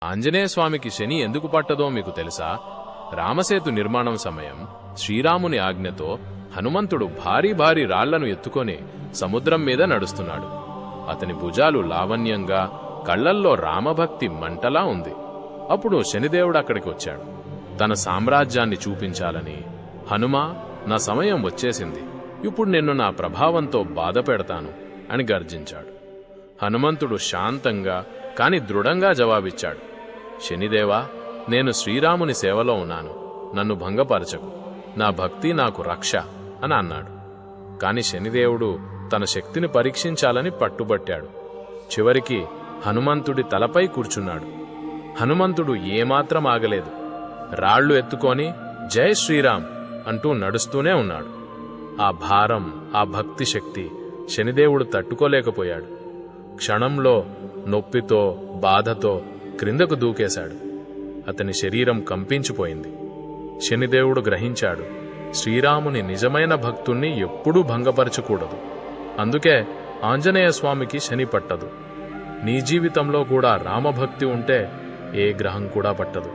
ఆంజనేయస్వామికి శని ఎందుకు పట్టదో మీకు తెలుసా? రామసేతు నిర్మాణం సమయం శ్రీరాముని ఆజ్ఞతో హనుమంతుడు భారీ భారీ రాళ్లను ఎత్తుకొని సముద్రం మీద నడుస్తున్నాడు. అతని భుజాలు లావణ్యంగా, కళ్లల్లో రామభక్తి మంటలా ఉంది. అప్పుడు శనిదేవుడు అక్కడికి వచ్చాడు. తన సామ్రాజ్యాన్ని చూపించాలని, హనుమా, నా సమయం వచ్చేసింది, ఇప్పుడు నిన్ను నా ప్రభావంతో బాధ పెడతాను అని గర్జించాడు. హనుమంతుడు శాంతంగా కాని దృఢంగా జవాబిచ్చాడు. శనిదేవా, నేను శ్రీరాముని సేవలో ఉన్నాను, నన్ను భంగపరచకు, నా భక్తి నాకు రక్ష అని అన్నాడు. కాని శనిదేవుడు తన శక్తిని పరీక్షించాలని పట్టుబట్టాడు. చివరికి హనుమంతుడి తలపై కూర్చున్నాడు. హనుమంతుడు ఏమాత్రం ఆగలేదు. రాళ్లు ఎత్తుకొని జై శ్రీరామ్ అంటూ నడుస్తూనే ఉన్నాడు. ఆ భారం, ఆ భక్తి శక్తి శనిదేవుడు తట్టుకోలేకపోయాడు. క్షణంలో నొప్పితో, బాధతో క్రిందకు దూకేశాడు. అతని శరీరం కంపించిపోయింది. శనిదేవుడు గ్రహించాడు, శ్రీరాముని నిజమైన భక్తుణ్ణి ఎప్పుడూ భంగపరచకూడదు. అందుకే ఆంజనేయస్వామికి శని పట్టదు. నీ జీవితంలో కూడా రామభక్తి ఉంటే ఏ గ్రహం కూడా పట్టదు.